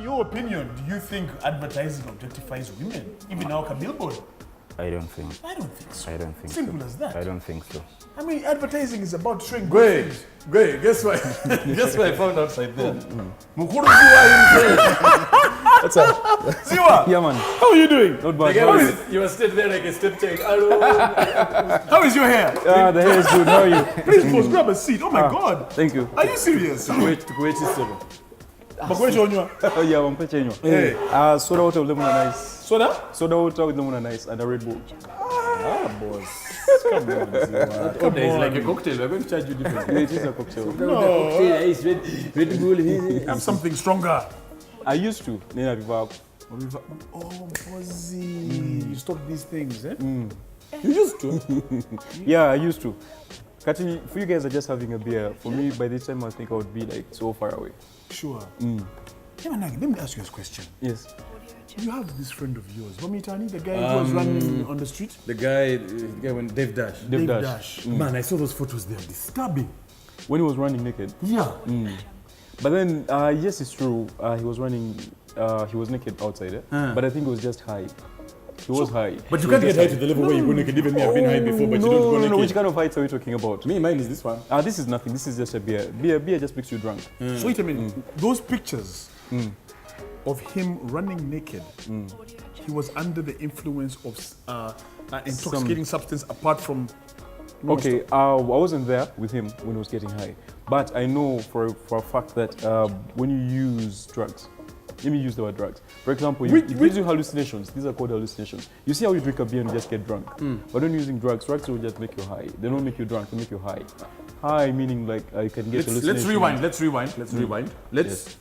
your opinion, do you think advertising objectifies women? Even now, a billboard? I don't think. I don't think so. I don't think Simple so. as that. I don't think so. I mean, advertising is about showing good things. Great. Guess what? Guess what I found outside there? Mukuru Zziwa himself. What's up? Zziwa, Yeah, man. how are you doing? Not bad. You were sitting there like a stepchild. How is your hair? The hair is good. How are you? Please, boss, grab a seat. Oh my God. Thank you. Are you serious? Wait. Makwechonywa. Yeah, I'm pitching you. Hey. Soda water with lemon and ice. Soda? Soda water with lemon and ice and a Red Bull. Boss. Come on, Zziwa. Come on. Like a cocktail. We're going to charge you differently. It is a cocktail. Red Bull. Have something stronger. I used to. Nina Viva. Oh, Bozzy. You stop these things, eh? You used to? Yeah, I used to. Kati, for you guys are just having a beer. For me, by this time, I think I would be like so far away. Sure. Let me ask you a question. Yes. You have this friend of yours, Vomitani, the guy who was running on the street? The guy when Dave Dash. Dave Dash. Man, I saw those photos. They are disturbing. When he was running naked. Yeah. But then, yes, it's true. He was running, he was naked outside, but I think it was just high. He was high. But you can't get high to the level where you go naked. Even me, I've been high before, but you don't go naked. No, which kind of heights are we talking about? Me, mine is this one. This is nothing. This is just a beer. Beer just makes you drunk. So wait a minute. Those pictures of him running naked, he was under the influence of an intoxicating substance apart from... Okay, I wasn't there with him when he was getting high. But I know for a fact that when you use drugs, let me use the word drugs. For example, it gives you hallucinations. These are called hallucinations. You see how you drink a beer and you just get drunk. But when using drugs will just make you high. They don't make you drunk, they make you high. High meaning like you can get hallucinations. Let's rewind. Let's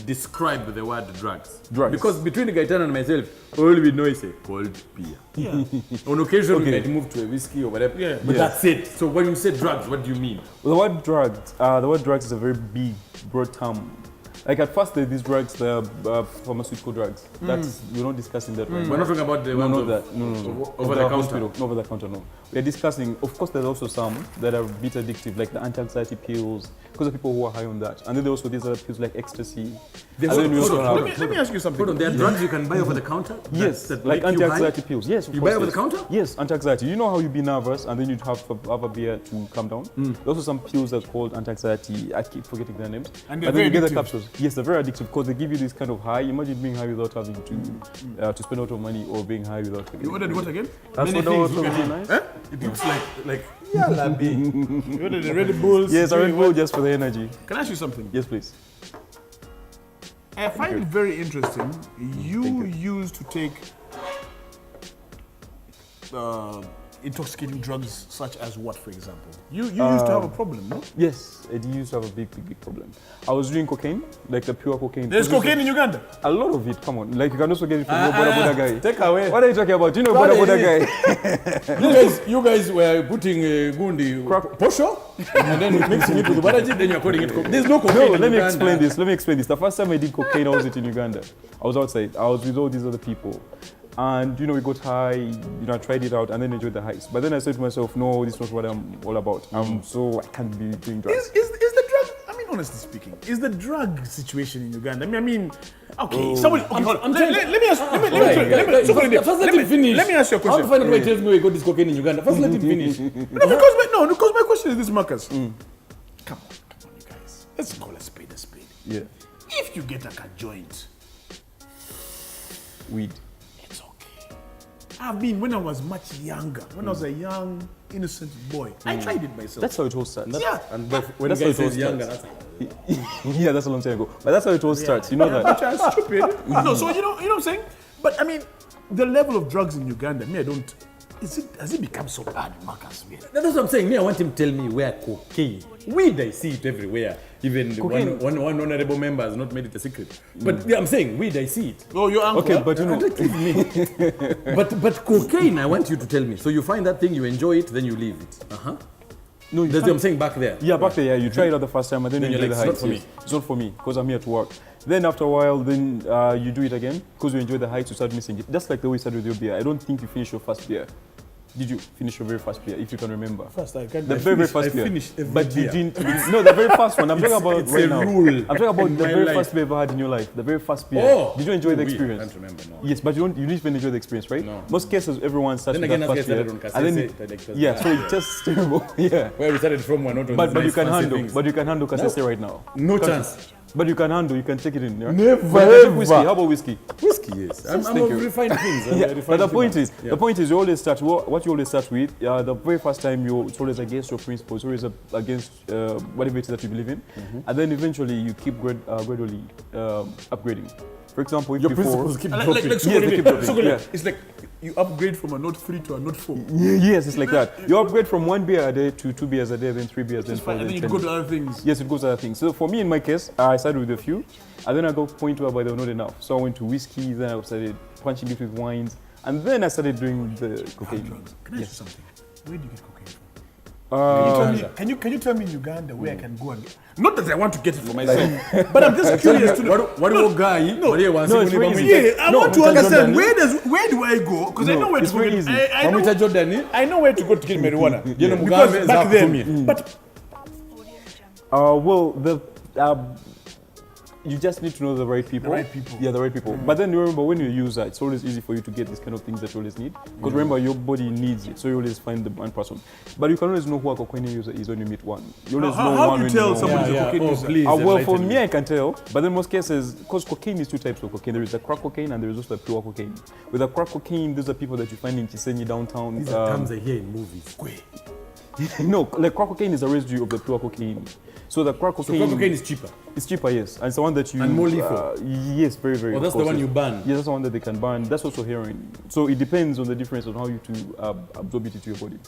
describe the word drugs. Drugs. Because between Gaetano and myself, all we know is a cold beer. Yeah. On occasion, we might move to a whiskey or whatever. Yeah. But that's it. So when you say drugs, what do you mean? The word drugs is a very big, broad term. Like at first, these drugs, the pharmaceutical drugs. That's we're not discussing that right now. We're not talking about the ones No, over the counter. No, over the counter, no. We're discussing, of course, there's also some that are a bit addictive, like the anti-anxiety pills, because of people who are high on that. And then there also these other pills like ecstasy. Let me ask you something. Hold on, there are drugs you can buy over the counter? Yes, that like make you anti-anxiety high? pills. Yes, of You course, buy over yes. the counter? Yes, anti-anxiety. You know how you'd be nervous and then you'd have a beer to calm down? There's also some pills that are called anti-anxiety. I keep forgetting their names. And then they're you very get the addictive. capsules. Yes, they're very addictive because they give you this kind of high. Imagine being high without having to spend a lot of money or being high without... You ordered what again? That's Many what things was you can nice. It looks like You ordered the Red Bulls. Yes, a Red Bull just for the energy. Can I ask you something? Yes, please. I find it very interesting. You used to take intoxicating drugs such as what, for example? You used to have a problem, no? Yes, I used to have a big problem. I was doing cocaine, like the pure cocaine. There's cocaine in Uganda. A lot of it, come on. Like you can also get it from your Boda guy. Take away. What are you talking about? You know Boda guy. You guys were putting gundi posho and then mixing it with the baraji, then you're calling it cocaine. There's no cocaine No, in let me Uganda. explain this. The first time I did cocaine, I wasn't in Uganda. I was outside. I was with all these other people. And, we got high, I tried it out and then enjoyed the highs. But then I said to myself, no, this is not what I'm all about. So I can't be doing drugs. Is the drug, honestly speaking, is the drug situation in Uganda? Okay, somebody, okay, hold on. Let me ask you a question. How to find out why he tells me we got this cocaine in Uganda? First let him finish. Because my question is this, Marcus. Come on, you guys. Let's call a spade a spade. Yeah. If you get like a joint, Weed. it's okay. When I was much younger, when I was a young, innocent boy, I tried it myself. That's how it all starts. Yeah. And when That's the guy how it all says younger, starts. that's Yeah, that's a long time ago. But that's how it all starts. You know that. But you're stupid. No, so you know what I'm saying? But the level of drugs in Uganda, has it become so bad, Marcus? That's what I'm saying. I want him to tell me where cocaine. Weed, I see it everywhere. Even one honorable member has not made it a secret. But I'm saying, weed, I see it. Oh, your uncle. Okay, but But cocaine, I want you to tell me. So you find that thing, you enjoy it, then you leave it. No, That's what I'm saying back there. Yeah, back there, yeah. You try it out the first time and then you you're enjoy like, the it's heights. not for me. It's not for me because I'm here to work. Then after a while, then you do it again because you enjoy the heights, you start missing it. Just like the way you started with your beer. I don't think you finish your first beer. did you finish your very first beer, if you can remember? First, I can't. The very first I beer. finished every But you beer. didn't. No, the very first one. I'm talking about it's right a now. rule I'm talking about in the my very life. first beer you ever had in your life. The very first beer. Oh, Did you enjoy the I experience? can't remember now. Yes, but you didn't even enjoy the experience, right? No. Most cases, everyone starts Then with again, that as first I beer, started on and then Kasese, like, yeah, so it's just terrible. Yeah. Where we started from, we're not on But these you can fancy handle. things. But you can handle Kasese right now. No chance. But you can handle. You can take it in. Yeah? Never, But you can take ever. whiskey. How about whiskey? Whiskey, yes. I'm Thank of you. refined things. I'm a Yeah, but refined the point human. is, the point is, you always start. What you always start with, the very first time it's always against your principles, always against whatever it is that you believe in, and then eventually you keep gradually upgrading. For example, if Your before, principles keep Like dropping. Yes, they keep dropping, yeah. It's like you upgrade from a Note 3 to a Note 4. yes, it's like that. You upgrade from 1 beer a day to 2 beers a day, then 3 beers, then 4, And then then you 10. go to other things. Yes, it goes to other things. So for me, in my case, I started with a few, and then I got to a point where they were not enough. So I went to whiskey, then I started punching it with wines, and then I started doing the cocaine. Drugs. Can I ask you something? Where do you get cocaine from? Uganda. Can you tell me in Uganda where I can go and get? Not that I want to get it for myself, but I'm just curious to know. What do you guy? No, it's very easy. Yeah, I want to Mr. understand Jordan. where do I go? Because I No, know where it's to go. very Get, easy. I know, Mamita Jordan, I know where to go to get marijuana. You know, Because Mugabe back is then, but Well, you just need to know the right people. The right people. Yeah, the right people. But then remember, when you're a user, it's always easy for you to get these kind of things that you always need. Because remember, your body needs it, so you always find the one person. But you can always know who a cocaine user is when you meet one. You always know how one do you when tell know somebody's Yeah, a cocaine yeah. Oh, user? please. well, for enlighten me, I can tell. But in most cases, because cocaine is two types of cocaine. There is the crack cocaine and there is also the pure cocaine. With the crack cocaine, those are people that you find in Chisenyi downtown. These are terms I hear in movies. No, like crack cocaine is a residue of the pure cocaine. So the crack So cocaine, crack cocaine is cheaper. it's cheaper, yes. And it's the one that you... And more lethal. Yes, very, very. Oh, that's of the course, one yes. you ban. Yes, that's the one that they can ban. That's also heroin. So it depends on the difference on how you to absorb it into your body.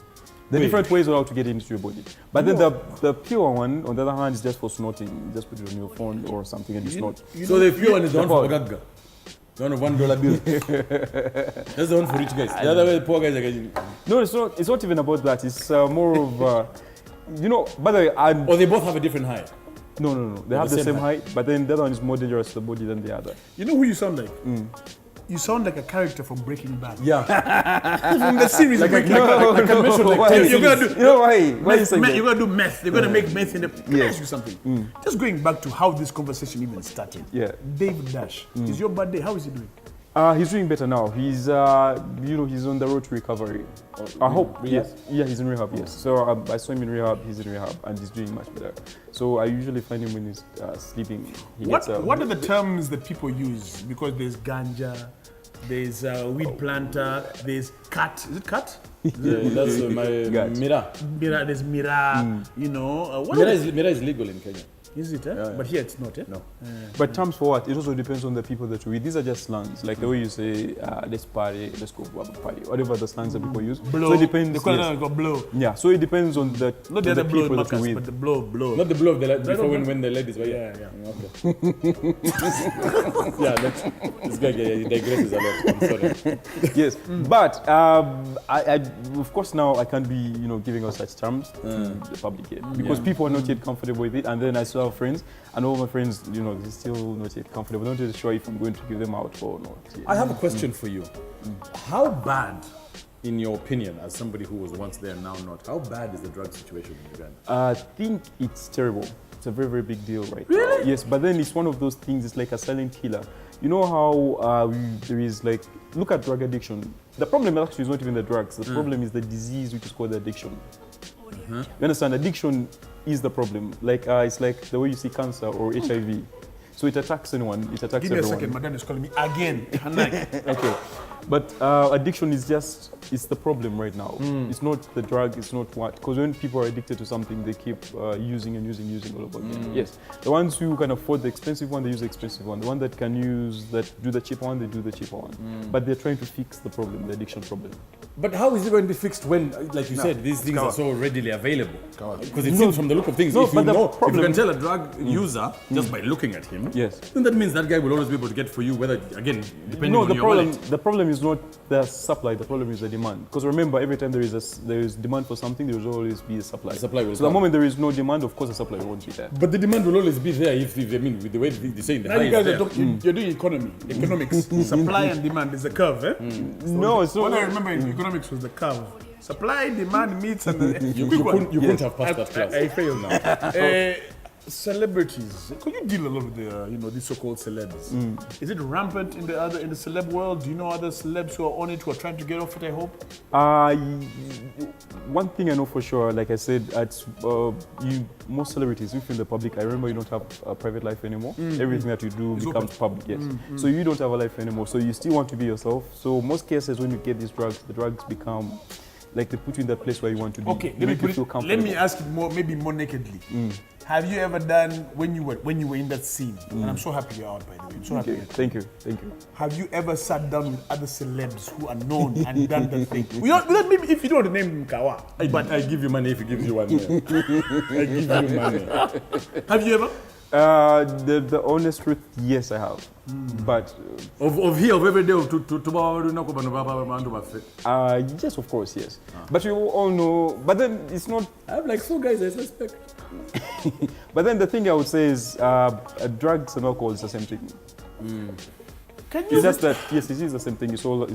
The Wait. different ways on how to get it into your body. But then the pure one, on the other hand, is just for snorting. You just put it on your phone or something and you snort. So the pure one is the one for power. Gaga. The one of $1 bill. That's the one for rich guys. The other way, the poor guys are getting. No, it's not. It's not even about that. It's more of, you know. By the way, Or they both have a different high. no. They have the the same same height, but then the other one is more dangerous to the body than the other. You know who you sound like? You sound like a character from Breaking Bad. Yeah. From the series Breaking Bad. I can mention like Why? 10 You're gonna do. You know why? Why you saying that? You're gonna do meth. You're gonna make meth in the. Can I Yes. ask you something? Just going back to how this conversation even started. Yeah. David Dash. It's your birthday. How is he doing? He's doing better now. He's, he's on the road to recovery. I hope. rehab? Yes. Yeah, he's in rehab. Yes. So I saw him in rehab. He's in rehab, and he's doing much better. So I usually find him when he's sleeping. He What gets, are the terms that people use? Because there's ganja, there's weed planter, there's cut. Is it cut? Yeah, that's my Got. Mira. Mira, there's Mira. You know. What Mira are is, Mira is legal in Kenya. is it? Eh? Yeah. But here it's not. Eh? No. But terms for what? It also depends on the people that you read. These are just slangs, like the way you say, let's party, let's go have a party, whatever the slangs that people use. Blow. So it depends. They call yes. it got blow. Yeah, so it depends on the, Not the other blow people in that you Marcus, read. but the blow. Not the blow of the before don't when the ladies were Yeah. Okay. Yeah, this guy he digresses a lot. I'm sorry. Yes, but I of course now I can't be giving out such terms to the public yet because people are not yet comfortable with it, and then I still have friends, and all my friends they're still not yet comfortable. They're not yet sure if I'm going to give them out or not. Yet. I have a question for you. How bad, in your opinion, as somebody who was once there now not, how bad is the drug situation in Uganda? I think it's terrible. It's a very, very big deal right now. Yes, but then it's one of those things, it's like a silent killer. You know how there is look at drug addiction. The problem actually is not even the drugs. The problem is the disease which is called addiction. You understand? Addiction is the problem. It's like the way you see cancer or HIV. So it attacks anyone, it attacks Give me everyone. a second, Madam is calling me again. Can I? Okay. But addiction is it's the problem right now. It's not the drug, it's not what. Because when people are addicted to something, they keep using all over again. Yes. The ones who can afford the expensive one, they use the expensive one. The one that can do the cheaper one, they do the cheaper one. But they're trying to fix the problem, the addiction problem. But how is it going to be fixed when, like you said, these things are so readily available? Because it seems from the look of things, if you can tell a drug user just by looking at him, Yes. then that means that guy will always be able to get for you, whether, again, depending No, on the your problem wallet. the problem is not the supply, the problem is the demand. Because remember, every time there is demand for something, there will always be a supply. The supply will so the come. moment there is no demand, of course the supply won't be there. But the demand will always be there if with the way they say in the Now you high guys is are there. talking, you're doing economics. Supply and demand is the curve, eh? No, it's not. What I remember in economics was the curve. Supply, demand meets, and You couldn't have passed that class. I failed now. Celebrities, could you deal a lot with the, these so-called celebs? Is it rampant in the celeb world? Do you know other celebs who are on it who are trying to get off it? I hope. One thing I know for sure, like I said, most celebrities, if in the public, I remember you don't have a private life anymore. Everything that you do becomes public. Yes. So you don't have a life anymore. So you still want to be yourself. So most cases, when you get these drugs, the drugs become like they put you in that place where you want to be. Okay, let me ask it maybe more nakedly. Have you ever done when you were in that scene? And I'm so happy you're out, by the way. I'm so happy. Thank you. Have you ever sat down with other celebs who are known and done that thing? Without maybe if you don't want to name Kawa. But I give you money if he gives you one. I give you money. Have you ever? The honest truth, yes, I have. But of every day yes, of course, yes. But you all know. But then it's not. I have like 4 guys I suspect. But then the thing I would say is, drugs and alcohol is the same thing. Can you? It's just that yes, it is the same thing. It's all a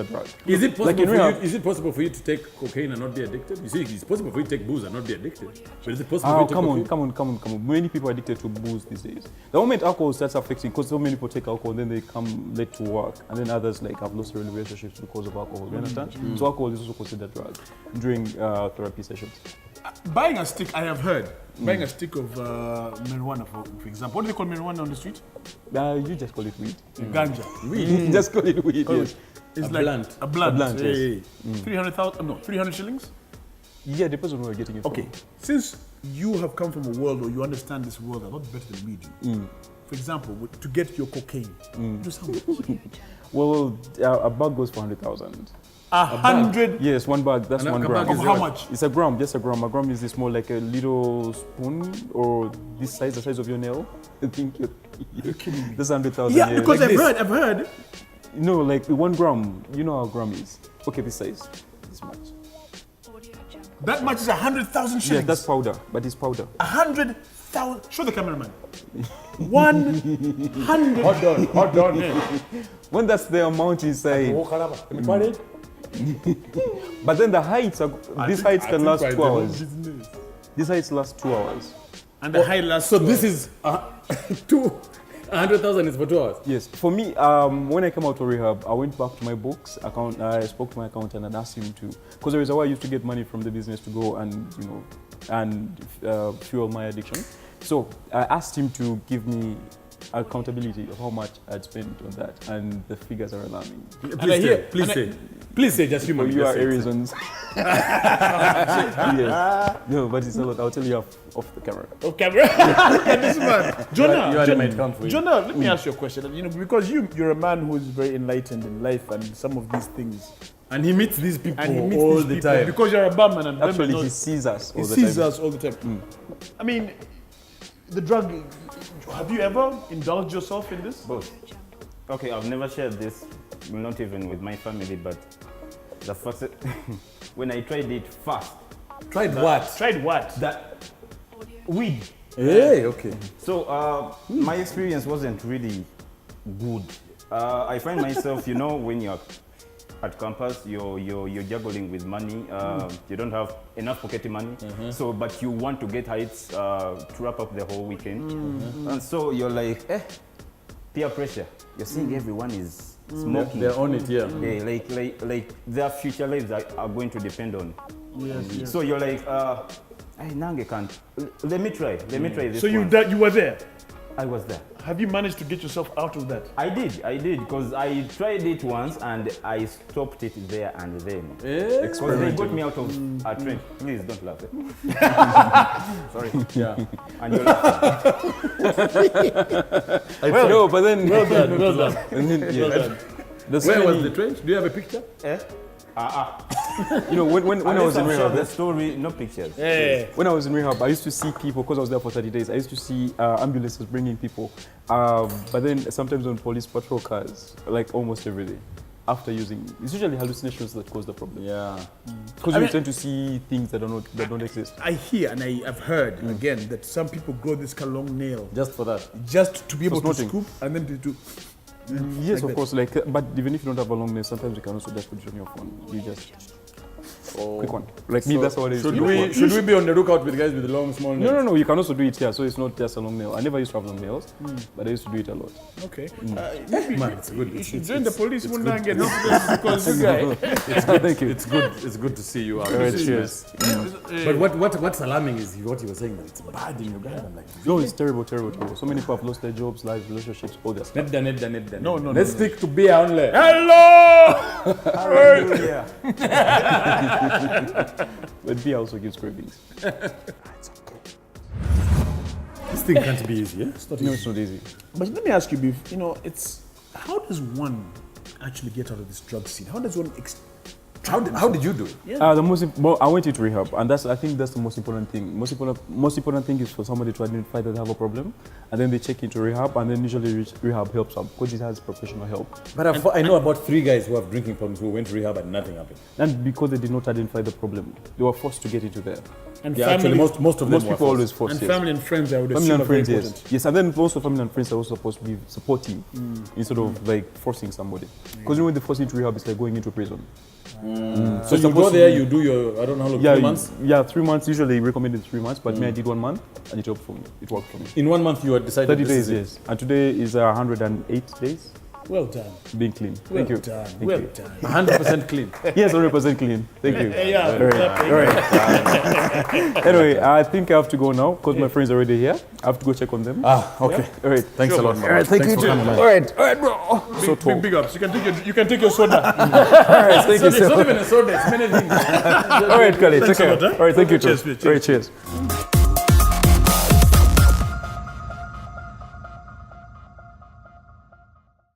drug. Is it possible? Is it possible for you to take cocaine and not be addicted? You see, it's possible for you to take booze and not be addicted. But is it possible for you to take cocaine? Come on. Many people are addicted to booze these days. The moment alcohol starts affecting, because so many people take alcohol, then they come late to work, and then others like have lost their relationships because of alcohol. You understand? So alcohol is also considered a drug during therapy sessions. Buying a stick, I have heard. Buying a stick of marijuana, for example. What do they call marijuana on the street? You just call it weed. Ganja. Weed. Just call it weed. Yes. It's A like blunt. a blunt. A blunt, yes. 300 shillings? Yeah, depends on where you're getting it from. Okay. Since you have come from a world or you understand this world a lot better than we do. For example, to get your cocaine, just how much? Well, a bag goes for 100,000. 100? Yes, one bag. That's And 1 a gram. bag Of how much? It's a gram, just a gram. A gram is this more like a little spoon or this size, the size of your nail. I think you're kidding me. That's 100,000. Yeah, because Like I've heard. No, like 1 gram. You know how a gram is. Okay, this size. This much. That much is 100,000 Yeah, shillings. that's powder, but it's powder. 100,000. Show the cameraman. 100. Hold on. When that's the amount inside. But then the heights are. These heights can last 2 hours. These heights last 2 hours. And the high last. So this is 100,000 is for 2 hours. Yes, for me, when I came out of rehab, I went back to my books account. I spoke to my accountant and asked him to, because there is a way I used to get money from the business to go and fuel my addiction. So I asked him to give me accountability of how much I'd spent on that, and the figures are alarming. Please say, just human. You are Arizons. Yes. No, but it's a lot. I'll tell you off the camera. Off camera? Look at this man. Jonah, let me ask you a question. Because you're a man who is very enlightened in life and some of these things. And he meets these people all the time. Because you're a barman and actually he sees us all the time. He sees us all the time. I mean, the drug, have you ever indulged yourself in this? Both. Okay, I've never shared this, not even with my family, but the first, when I tried it first. Tried what? Tried what? That weed. Hey, okay. So my experience wasn't really good. I find myself, when you're at campus, you're juggling with money. You don't have enough pocket money. So, but you want to get heights to wrap up the whole weekend. And so you're like, peer pressure. You're seeing everyone is smoking. They're on it, yeah. Like their future lives are going to depend on. Yes. So you're like, Nange can't. Let me try this. So you were there? I was there. Have you managed to get yourself out of that? I did, because I tried it once and I stopped it there and then. Because they got me out of a trench. Please don't laugh. Sorry. Yeah. And you're laughing. No, but then. Well done. And then, yeah. Well done. Where was the trench? Do you have a picture? When I was in rehab, the story, no pictures. when I was in rehab, I used to see people, because I was there for 30 days, I used to see ambulances bringing people. But then sometimes on police patrol cars, like almost every day, after using, it's usually hallucinations that cause the problem. Yeah. Because you tend to see things that don't exist. I hear and I've heard again that some people grow this long nail Just for that. just to be able to snorting. scoop and then to do. Yes, like of course. But even if you don't have a long nail, sometimes you can also just put it on your phone. You just. Quick one. Like me, that's what it is. Should we be on the lookout with guys with the long, small nails? No. You can also do it here, so it's not just a long nail. I never used to have long nails, but I used to do it a lot. Okay. Man, it's good. You should join the police one day and get help because you guy. Thank you. It's good to see you out. Alright, cheers. But what's alarming is what you were saying, that it's bad in Uganda. Like, No, it's terrible. So many people have lost their jobs, lives, relationships, all that stuff. Nedda. No. Let's stick to beer only. Hello! Hallelujah. But beer also gives cravings. This thing can't be easy, yeah? No, it's not easy. But let me ask you, Beef, it's how does one actually get out of this drug scene? How does one How did you do it? I went into rehab, and I think that's the most important thing. Most important thing is for somebody to identify that they have a problem, and then they check into rehab, and then usually rehab helps them because it has professional help. But I know about 3 guys who have drinking problems who went to rehab and nothing happened. And because they did not identify the problem, they were forced to get into there. and Yeah, family, actually, most of them Most were people forced. always force. and Yes. family and friends, I would Family assume and are very friends, yes. important. Yes, and then also family and friends are also supposed to be supporting instead of like forcing somebody. Because when they force you into rehab, it's like going into prison. So you go there, you do your, I don't know how long, 3 months? Yeah, 3 months. Usually recommended 3 months, but me, I did 1 month, and it worked for me. It worked for me. In 1 month you had decided 30 this days, is it. yes. And today is 108 days Well done. being clean. Well Thank you. done. Thank Well you. done. 100% clean. Yes, 100% clean. Thank you. Yeah. All right. Anyway, I think I have to go now because my friends are already here. I have to go check on them. Okay. All right. Thanks a lot, man. All right. Thank you too. All right, bro. So tall. Big ups. You can take your soda. All right. Thank you. It's not even a soda, it's many things. All right, Khalid. Thanks Take a lot, care. huh? All right. Thank you too. Cheers, All right. Cheers.